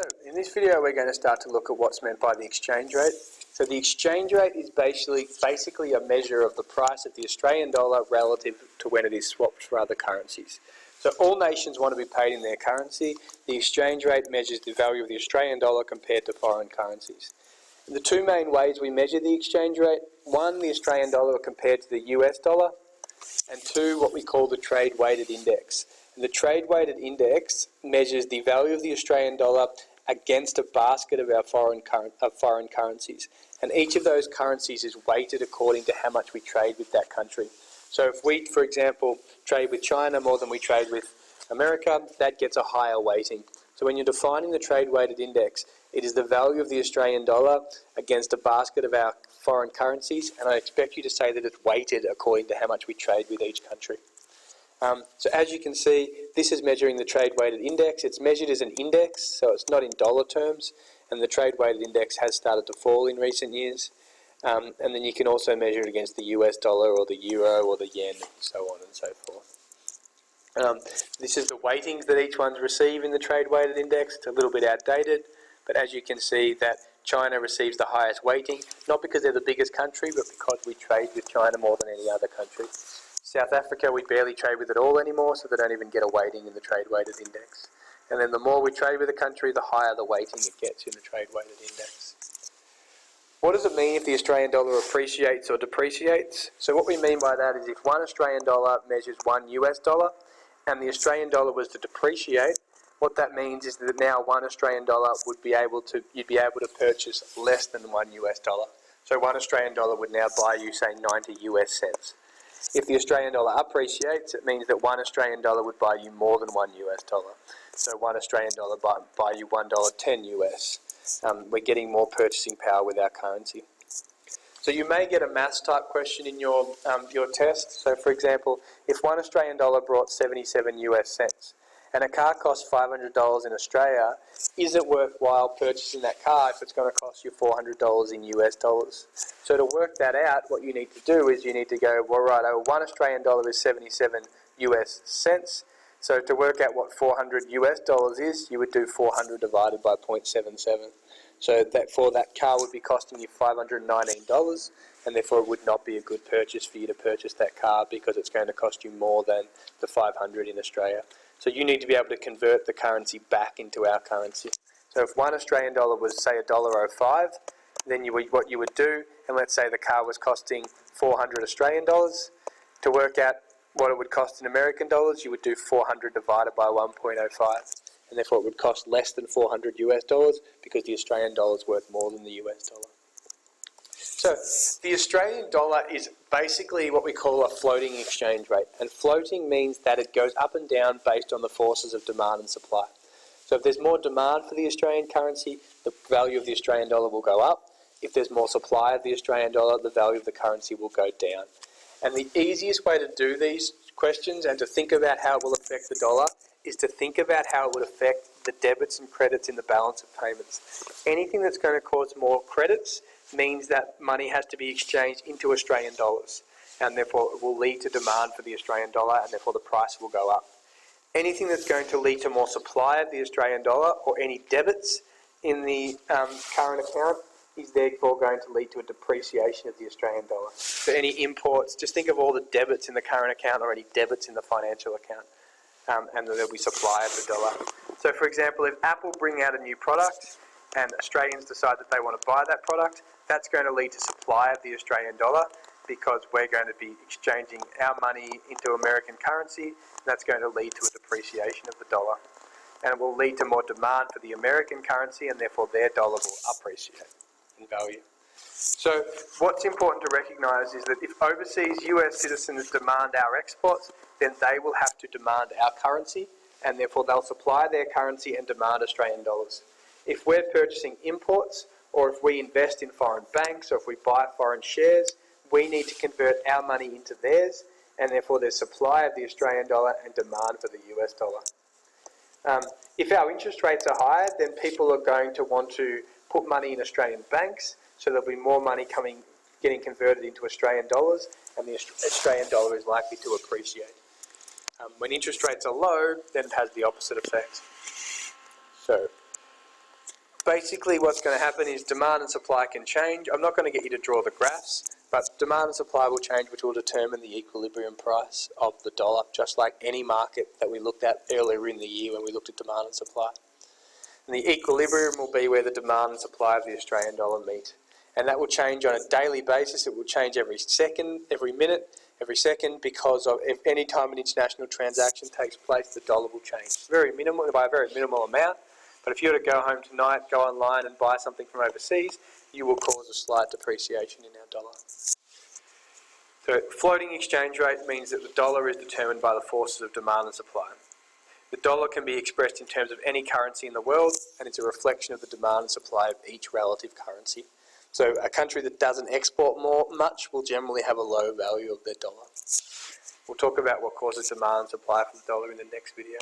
So in this video we're going to start to look at what's meant by the exchange rate. So the exchange rate is basically a measure of the price of the Australian dollar relative to when it is swapped for other currencies. So all nations want to be paid in their currency. The exchange rate measures the value of the Australian dollar compared to foreign currencies. And the two main ways we measure the exchange rate: one, the Australian dollar compared to the US dollar, and two, what we call the trade-weighted index. And the trade-weighted index measures the value of the Australian dollar against a basket of our foreign currencies. And each of those currencies is weighted according to how much we trade with that country. So if we, for example, trade with China more than we trade with America, that gets a higher weighting. So when you're defining the trade-weighted index, it is the value of the Australian dollar against a basket of our foreign currencies, and I expect you to say that it's weighted according to how much we trade with each country. So as you can see, this is measuring the trade-weighted index. It's measured as an index, so it's not in dollar terms, and the trade-weighted index has started to fall in recent years. And then you can also measure it against the US dollar or the euro or the yen and so on and so forth. This is the weightings that each one's receive in the trade-weighted index. It's a little bit outdated, but as you can see that China receives the highest weighting, not because they're the biggest country, but because we trade with China more than any other country. South Africa, we barely trade with it all anymore, so they don't even get a weighting in the trade-weighted index. And then the more we trade with a country, the higher the weighting it gets in the trade-weighted index. What does it mean if the Australian dollar appreciates or depreciates? So what we mean by that is if one Australian dollar measures one US dollar and the Australian dollar was to depreciate, what that means is that now one Australian dollar you'd be able to purchase less than one US dollar. So one Australian dollar would now buy you, say, 90 US cents. If the Australian dollar appreciates, it means that one Australian dollar would buy you more than one US dollar. So one Australian dollar buy you $1.10 US. We're getting more purchasing power with our currency. So you may get a maths type question in your test. So for example, if one Australian dollar brought 77 US cents and a car costs $500 in Australia, is it worthwhile purchasing that car if it's going to cost you $400 in US dollars? So to work that out, what you need to do is you need to go, well, right, one Australian dollar is 77 US cents. So to work out what 400 US dollars is, you would do 400 divided by 0.77. So that for that car would be costing you $519, and therefore it would not be a good purchase for you to purchase that car because it's going to cost you more than the 500 in Australia. So you need to be able to convert the currency back into our currency. So if one Australian dollar was, say, $1.05, then what you would do, and let's say the car was costing 400 Australian dollars, to work out what it would cost in American dollars, you would do 400 divided by 1.05. And therefore it would cost less than 400 US dollars because the Australian dollar is worth more than the US dollar. So the Australian dollar is basically what we call a floating exchange rate. And floating means that it goes up and down based on the forces of demand and supply. So if there's more demand for the Australian currency, the value of the Australian dollar will go up. If there's more supply of the Australian dollar, the value of the currency will go down. And the easiest way to do these questions and to think about how it will affect the dollar is to think about how it would affect the debits and credits in the balance of payments. Anything that's going to cause more credits means that money has to be exchanged into Australian dollars, and therefore it will lead to demand for the Australian dollar, and therefore the price will go up. Anything that's going to lead to more supply of the Australian dollar or any debits in the current account is therefore going to lead to a depreciation of the Australian dollar. So any imports, just think of all the debits in the current account or any debits in the financial account. And there'll be supply of the dollar. So for example, if Apple bring out a new product and Australians decide that they want to buy that product, that's going to lead to supply of the Australian dollar because we're going to be exchanging our money into American currency. That's going to lead to a depreciation of the dollar. And it will lead to more demand for the American currency, and therefore their dollar will appreciate in value. So what's important to recognise is that if overseas US citizens demand our exports, then they will have to demand our currency, and therefore they'll supply their currency and demand Australian dollars. If we're purchasing imports, or if we invest in foreign banks, or if we buy foreign shares, we need to convert our money into theirs, and therefore there's supply of the Australian dollar and demand for the US dollar. If our interest rates are higher, then people are going to want to put money in Australian banks, so there'll be more money getting converted into Australian dollars, and the Australian dollar is likely to appreciate. When interest rates are low, then it has the opposite effect. So Basically what's going to happen is demand and supply can change. I'm not going to get you to draw the graphs, but demand and supply will change, which will determine the equilibrium price of the dollar, just like any market that we looked at earlier in the year when we looked at demand and supply. And the equilibrium will be where the demand and supply of the Australian dollar meet. And that will change on a daily basis. It will change every second, every minute, every second, because of if any time an international transaction takes place, the dollar will change. Very minimal, by a very minimal amount. But if you were to go home tonight, go online and buy something from overseas, you will cause a slight depreciation in our dollar. So floating exchange rate means that the dollar is determined by the forces of demand and supply. The dollar can be expressed in terms of any currency in the world, and it's a reflection of the demand and supply of each relative currency. So a country that doesn't export much will generally have a low value of their dollar. We'll talk about what causes demand and supply for the dollar in the next video.